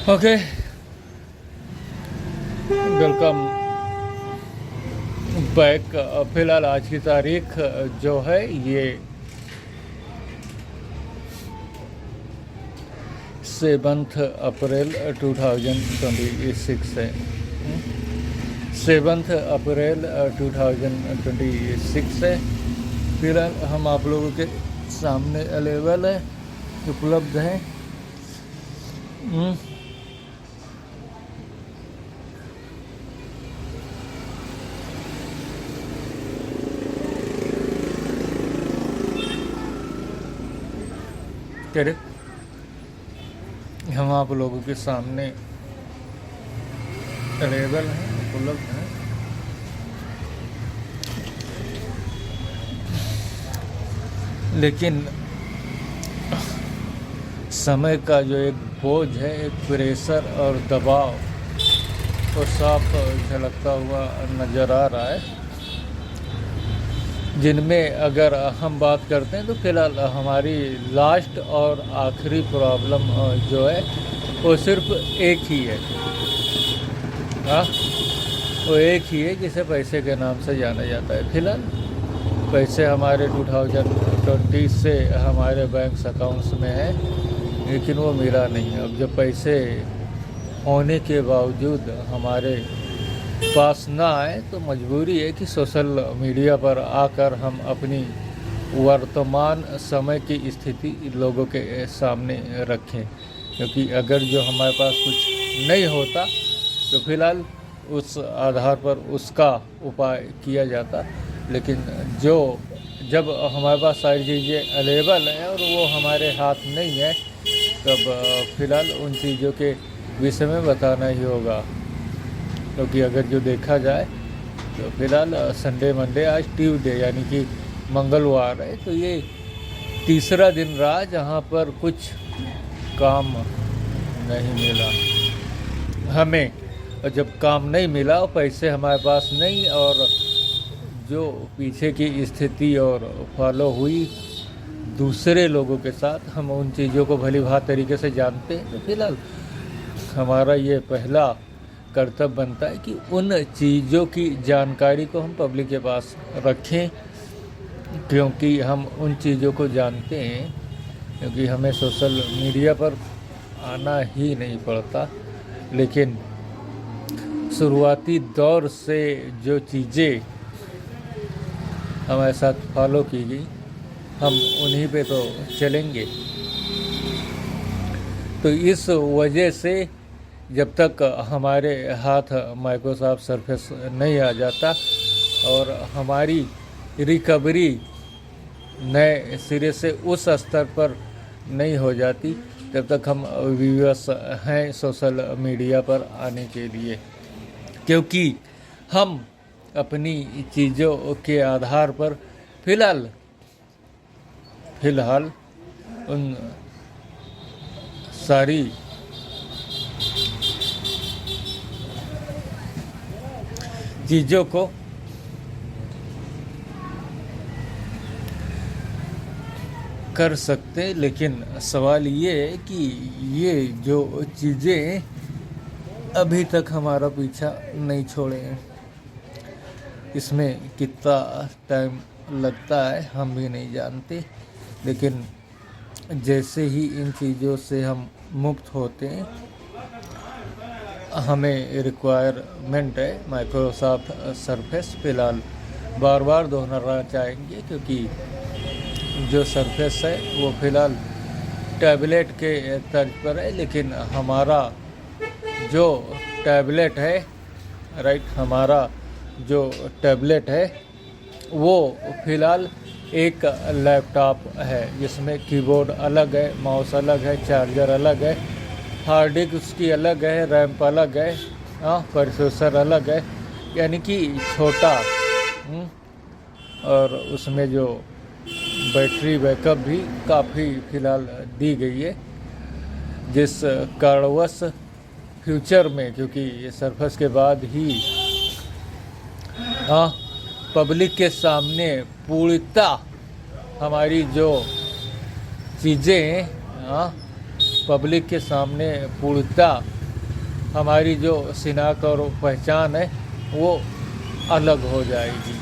Okay, welcome back. फिलहाल आज की तारीख जो है ये 7 अप्रैल 2026 है। 7 अप्रैल 2026 है। फिलहाल हम आप लोगों के सामने अवेलेबल है, उपलब्ध है। हम आप लोगों के सामने अवेलेबल हैं, उपलब्ध हैं। लेकिन समय का जो एक बोझ है, एक प्रेशर और दबाव, वो साफ झलकता हुआ नज़र आ रहा है। जिनमें अगर हम बात करते हैं तो फिलहाल हमारी लास्ट और आखिरी प्रॉब्लम जो है वो सिर्फ एक ही है। वो एक ही है जिसे पैसे के नाम से जाना जाता है। फिलहाल पैसे हमारे 2020 से हमारे बैंक अकाउंट्स में है, लेकिन वो मिला नहीं। अब जब पैसे होने के बावजूद हमारे पास ना आए तो मजबूरी है कि सोशल मीडिया पर आकर हम अपनी वर्तमान समय की स्थिति लोगों के सामने रखें। क्योंकि अगर जो हमारे पास कुछ नहीं होता तो फिलहाल उस आधार पर उसका उपाय किया जाता। लेकिन जब हमारे पास सारी चीज़ें अवेलेबल हैं और वो हमारे हाथ नहीं है, तब फिलहाल उन चीज़ों के विषय में बताना ही होगा। क्योंकि अगर जो देखा जाए तो फिलहाल संडे मंडे, आज ट्यूसडे यानी कि मंगलवार है, तो ये तीसरा दिन रहा जहाँ पर कुछ काम नहीं मिला हमें। और जब काम नहीं मिला और पैसे हमारे पास नहीं, और जो पीछे की स्थिति और फॉलो हुई दूसरे लोगों के साथ, हम उन चीज़ों को भली भांति तरीके से जानते हैं। तो फिलहाल हमारा ये पहला कर्तव्य बनता है कि उन चीज़ों की जानकारी को हम पब्लिक के पास रखें, क्योंकि हम उन चीज़ों को जानते हैं। क्योंकि हमें सोशल मीडिया पर आना ही नहीं पड़ता, लेकिन शुरुआती दौर से जो चीज़ें हमारे साथ फॉलो की गई, हम उन्हीं पे तो चलेंगे। तो इस वजह से जब तक हमारे हाथ माइक्रोसॉफ्ट सरफेस नहीं आ जाता और हमारी रिकवरी नए सिरे से उस स्तर पर नहीं हो जाती, तब तक हम विवश हैं सोशल मीडिया पर आने के लिए। क्योंकि हम अपनी चीज़ों के आधार पर फिलहाल उन सारी चीज़ों को कर सकते हैं। लेकिन सवाल ये है कि ये जो चीज़ें अभी तक हमारा पीछा नहीं छोड़े हैं, इसमें कितना टाइम लगता है हम भी नहीं जानते। लेकिन जैसे ही इन चीज़ों से हम मुक्त होते हैं, हमें रिक्वायरमेंट है माइक्रोसॉफ्ट सरफेस। फ़िलहाल बार बार दोहराना चाहेंगे, क्योंकि जो सरफेस है वो फ़िलहाल टैबलेट के तर्ज पर है। लेकिन हमारा जो टैबलेट है, हमारा जो टैबलेट है वो फ़िलहाल एक लैपटॉप है, जिसमें कीबोर्ड अलग है, माउस अलग है, चार्जर अलग है, हार्ड डिस्क उसकी अलग है, रैम अलग है, प्रोसेसर अलग है, यानी कि छोटा। और उसमें जो बैटरी बैकअप भी काफ़ी फ़िलहाल दी गई है, जिस कारणवश फ्यूचर में, क्योंकि ये सरफेस के बाद ही पब्लिक के सामने पूर्णतः हमारी जो चीज़ें पब्लिक के सामने पूर्णतः हमारी जो शिनाख्त और पहचान है वो अलग हो जाएगी,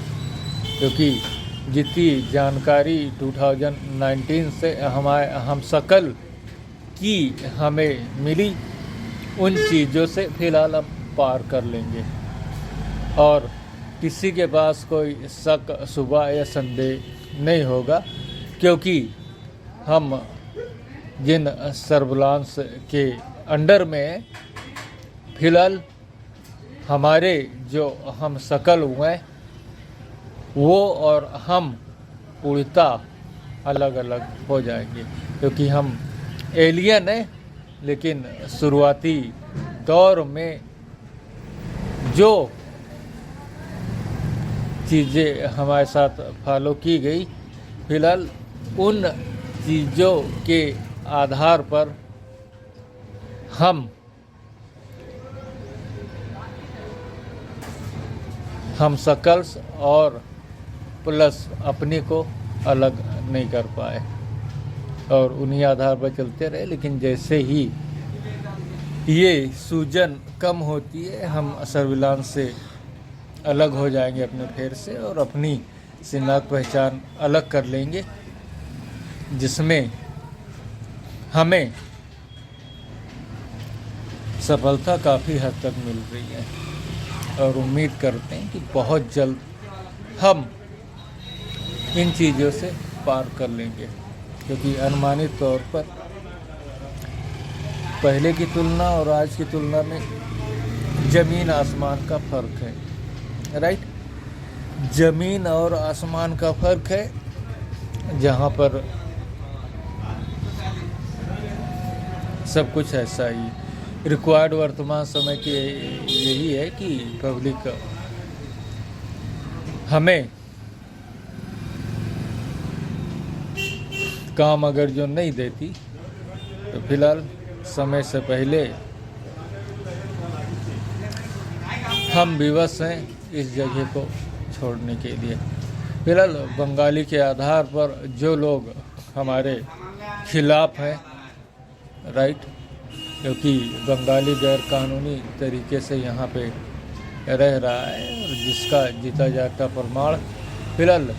क्योंकि जितनी जानकारी 2019 से हम सकल की हमें मिली, उन चीज़ों से फ़िलहाल हम पार कर लेंगे और किसी के पास कोई शक शुबा या संदेह नहीं होगा, क्योंकि हम जिन सर्विलांस के अंडर में फ़िलहाल हमारे जो हम शकल हुए हैं वो और हम पूर्णतः अलग अलग हो जाएंगे, क्योंकि हम एलियन हैं। लेकिन शुरुआती दौर में जो चीज़ें हमारे साथ फॉलो की गई, फ़िलहाल उन चीज़ों के आधार पर हम शकल्स और प्लस अपने को अलग नहीं कर पाए और उन्हीं आधार पर चलते रहे। लेकिन जैसे ही ये सूजन कम होती है, हम सर्विलांस से अलग हो जाएंगे अपने फेर से और अपनी शिनाख्त पहचान अलग कर लेंगे, जिसमें हमें सफलता काफ़ी हद तक मिल रही है और उम्मीद करते हैं कि बहुत जल्द हम इन चीज़ों से पार कर लेंगे, क्योंकि अनुमानित तौर पर पहले की तुलना और आज की तुलना में ज़मीन आसमान का फ़र्क है, राइट। ज़मीन और आसमान का फ़र्क है, जहाँ पर सब कुछ ऐसा ही रिक्वायर्ड वर्तमान समय के यही है कि पब्लिक हमें काम अगर जो नहीं देती तो फिलहाल समय से पहले हम विवश हैं इस जगह को छोड़ने के लिए। फिलहाल बंगाली के आधार पर जो लोग हमारे खिलाफ हैं, राइट, क्योंकि बंगाली गैर कानूनी तरीके से यहाँ पे रह रहा है और जिसका जीता जागता प्रमाण फिलहाल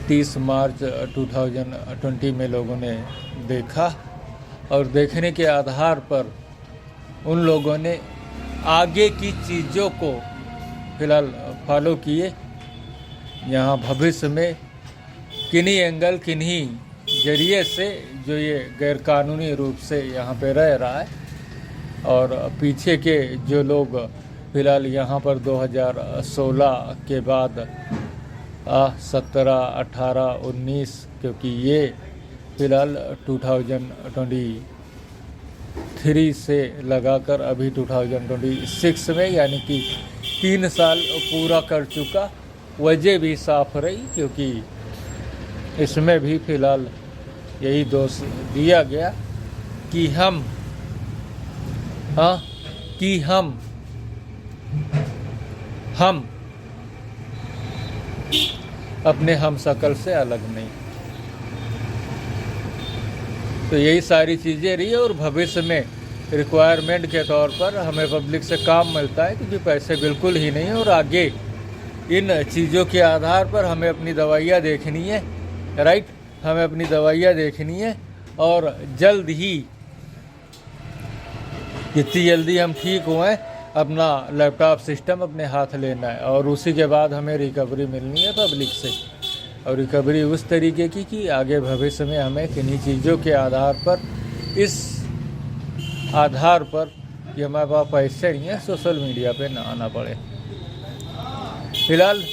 30 मार्च 2020 में लोगों ने देखा और देखने के आधार पर उन लोगों ने आगे की चीज़ों को फिलहाल फॉलो किए। यहाँ भविष्य में किन्हीं एंगल किन्हीं जरिए से जो ये गैरकानूनी रूप से यहाँ पे रह रहा है और पीछे के जो लोग फिलहाल यहाँ पर 2016 के बाद 17, 18, 19, क्योंकि ये फिलहाल 2023 से लगाकर अभी 2026 में यानी कि 3 साल पूरा कर चुका, वजह भी साफ रही, क्योंकि इसमें भी फिलहाल यही दोष दिया गया कि हम अपने हम शकल से अलग नहीं। तो यही सारी चीज़ें रही और भविष्य में रिक्वायरमेंट के तौर पर हमें पब्लिक से काम मिलता है, क्योंकि पैसे बिल्कुल ही नहीं है और आगे इन चीज़ों के आधार पर हमें अपनी दवाइयाँ देखनी है, राइट, हमें अपनी दवाइयाँ देखनी है और जल्द ही जितनी जल्दी हम ठीक हुए अपना लैपटॉप सिस्टम अपने हाथ लेना है और उसी के बाद हमें रिकवरी मिलनी है पब्लिक से, और रिकवरी उस तरीके की कि आगे भविष्य में हमें किन्हीं चीज़ों के आधार पर, इस आधार पर कि हमारे पास पैसे नहीं है, सोशल मीडिया पे ना आना पड़े। फिलहाल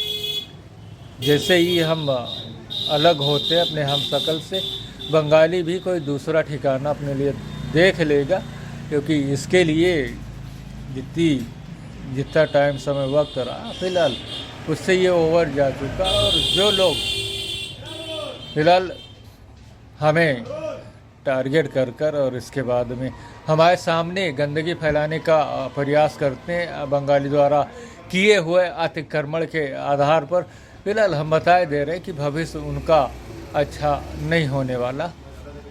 जैसे ही हम अलग होते अपने हम शकल से, बंगाली भी कोई दूसरा ठिकाना अपने लिए देख लेगा, क्योंकि इसके लिए जितना टाइम समय वक्त रहा फिलहाल उससे ये ओवर जा चुका। और जो लोग फिलहाल हमें टारगेट कर और इसके बाद में हमारे सामने गंदगी फैलाने का प्रयास करते हैं बंगाली द्वारा किए हुए अतिक्रमण के आधार पर, फिलहाल हम बताए दे रहे हैं कि भविष्य उनका अच्छा नहीं होने वाला।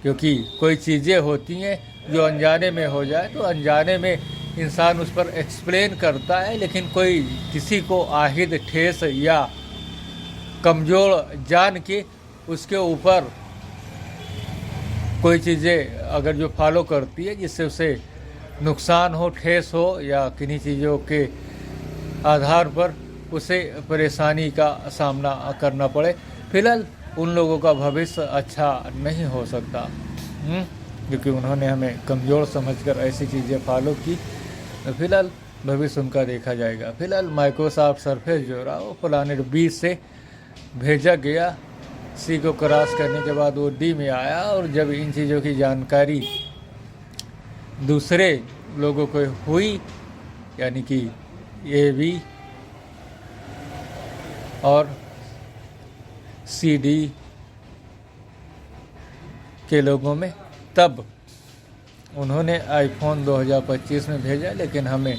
क्योंकि कोई चीज़ें होती हैं जो अनजाने में हो जाए तो अनजाने में इंसान उस पर एक्सप्लेन करता है, लेकिन कोई किसी को आहिद ठेस या कमज़ोर जान के उसके ऊपर कोई चीज़ें अगर जो फॉलो करती है जिससे उसे नुकसान हो, ठेस हो या किन्हीं चीज़ों के आधार पर उसे परेशानी का सामना करना पड़े, फिलहाल उन लोगों का भविष्य अच्छा नहीं हो सकता, क्योंकि उन्होंने हमें कमज़ोर समझकर ऐसी चीज़ें फॉलो की। फिलहाल भविष्य उनका देखा जाएगा। फिलहाल माइक्रोसॉफ्ट सरफेस जो रहा वो प्लानेट बी से भेजा गया, सी को क्रॉस करने के बाद वो डी में आया, और जब इन चीज़ों की जानकारी दूसरे लोगों को हुई, यानी कि ए बी और सी डी के लोगों में, तब उन्होंने आईफोन 2025 में भेजा। लेकिन हमें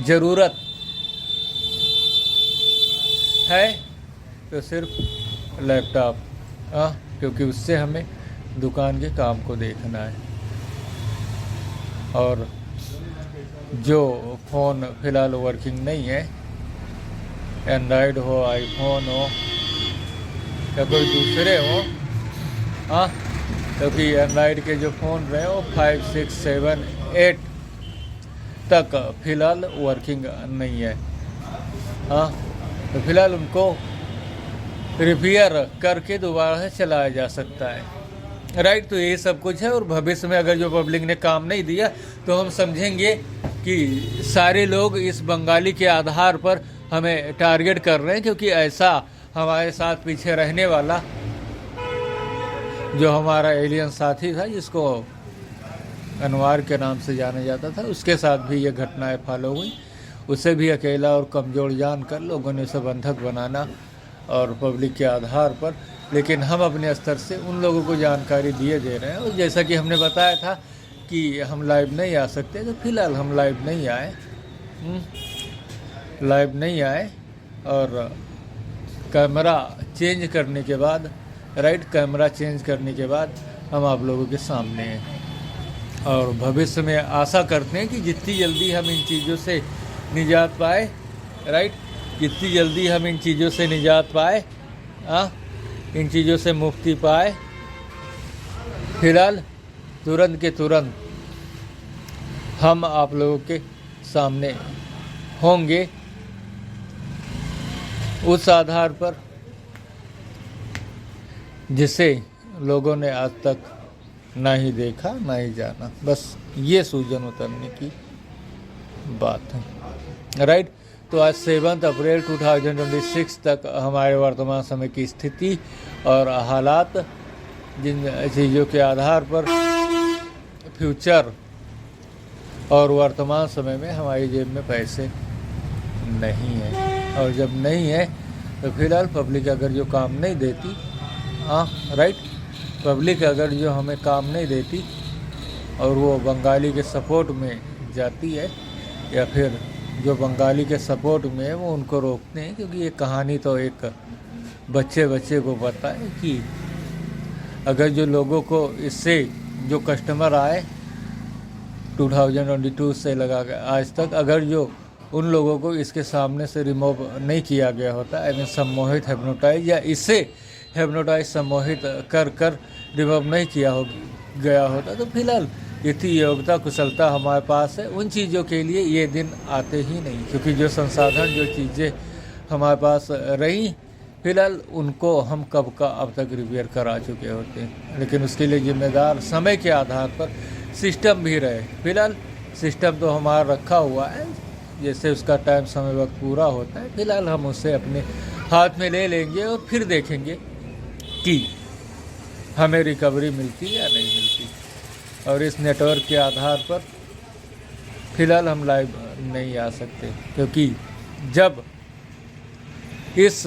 ज़रूरत है तो सिर्फ लैपटॉप, क्योंकि उससे हमें दुकान के काम को देखना है। और जो फ़ोन फ़िलहाल वर्किंग नहीं है, एंड्रॉयड हो, आईफोन हो या कोई दूसरे हो, क्योंकि एंड्रॉयड के जो फ़ोन रहे वो 5, 6, 7, 8 तक फ़िलहाल वर्किंग नहीं है। तो फ़िलहाल उनको रिपेयर करके दोबारा से चलाया जा सकता है, राइट। तो ये सब कुछ है, और भविष्य में अगर जो पब्लिक ने काम नहीं दिया तो हम समझेंगे कि सारे लोग इस बंगाली के आधार पर हमें टारगेट कर रहे हैं, क्योंकि ऐसा हमारे साथ पीछे रहने वाला जो हमारा एलियन साथी था, जिसको अनवार के नाम से जाना जाता था, उसके साथ भी ये घटनाएं फॉलो हुई। उसे भी अकेला और कमज़ोर जानकर लोगों ने उसे बंधक बनाना और पब्लिक के आधार पर, लेकिन हम अपने स्तर से उन लोगों को जानकारी दे रहे हैं। और जैसा कि हमने बताया था कि हम लाइव नहीं आ सकते, तो फिलहाल हम लाइव नहीं आए, और कैमरा चेंज करने के बाद, कैमरा चेंज करने के बाद हम आप लोगों के सामने हैं। और भविष्य में आशा करते हैं कि जितनी जल्दी हम इन चीज़ों से निजात पाए, जितनी जल्दी हम इन चीज़ों से निजात पाए, इन चीज़ों से मुक्ति पाए। फिलहाल तुरंत के तुरंत हम आप लोगों के सामने होंगे, उस आधार पर जिसे लोगों ने आज तक ना ही देखा ना ही जाना। बस ये सूजन उतरने की बात है, राइट। तो आज 7 अप्रैल 2026 तक हमारे वर्तमान समय की स्थिति और हालात, जिन चीज़ों के आधार पर फ्यूचर और वर्तमान समय में हमारी जेब में पैसे नहीं है, और जब नहीं है तो फिलहाल पब्लिक अगर जो काम नहीं देती, पब्लिक अगर जो हमें काम नहीं देती और वो बंगाली के सपोर्ट में जाती है, या फिर जो बंगाली के सपोर्ट में है वो उनको रोकते हैं, क्योंकि ये कहानी तो एक बच्चे को पता है कि अगर जो लोगों को इससे जो कस्टमर आए 2022 से लगा के आज तक, अगर जो उन लोगों को इसके सामने से रिमूव नहीं किया गया होता, आई मीन सम्मोहित, हिप्नोटाइज, या इससे हिप्नोटाइज सम्मोहित कर रिमूव नहीं किया गया होता, तो फिलहाल इतनी योग्यता कुशलता हमारे पास है उन चीज़ों के लिए ये दिन आते ही नहीं। क्योंकि जो संसाधन, जो चीज़ें हमारे पास रही, फिलहाल उनको हम कब का अब तक रिपेयर करा चुके होते हैं। लेकिन उसके लिए जिम्मेदार समय के आधार पर सिस्टम भी रहे। फिलहाल सिस्टम तो हमारा रखा हुआ है, जैसे उसका टाइम समय वक्त पूरा होता है, फिलहाल हम उसे अपने हाथ में ले लेंगे और फिर देखेंगे कि हमें रिकवरी मिलती या नहीं मिलती। और इस नेटवर्क के आधार पर फिलहाल हम लाइव नहीं आ सकते, क्योंकि जब इस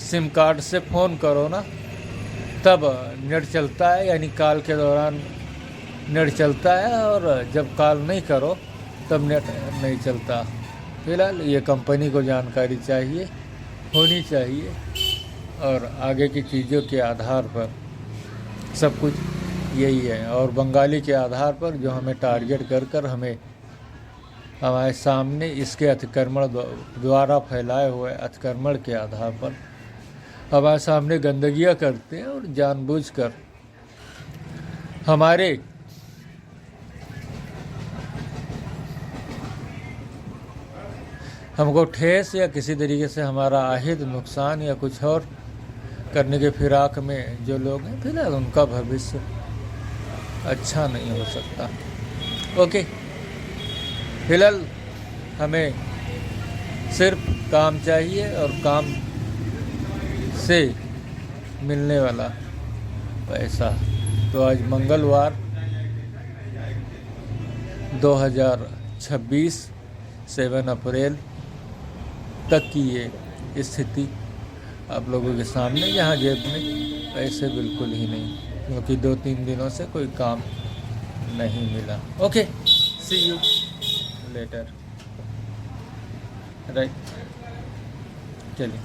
सिम कार्ड से फ़ोन करो ना, तब नेट चलता है, यानी कॉल के दौरान नेट चलता है, और जब कॉल नहीं करो तब नेट नहीं चलता। फिलहाल ये कंपनी को जानकारी चाहिए, होनी चाहिए, और आगे की चीज़ों के आधार पर सब कुछ यही है। और बंगाली के आधार पर जो हमें टारगेट कर कर हमें हमारे सामने इसके अतिक्रमण द्वारा फैलाए हुए अतिक्रमण के आधार पर हमारे सामने गंदगियाँ करते हैं और जानबूझकर हमारे हमको ठेस या किसी तरीके से हमारा आहित नुकसान या कुछ और करने के फिराक में जो लोग हैं, फिलहाल उनका भविष्य अच्छा नहीं हो सकता। ओके, फिलहाल हमें सिर्फ काम चाहिए और काम से मिलने वाला पैसा। तो आज मंगलवार 2026 7 अप्रैल तक की ये स्थिति आप लोगों के सामने, जहाँ जेब में पैसे बिल्कुल ही नहीं, क्योंकि 2-3 दिनों से कोई काम नहीं मिला। Okay, see you later. Right, चलिए।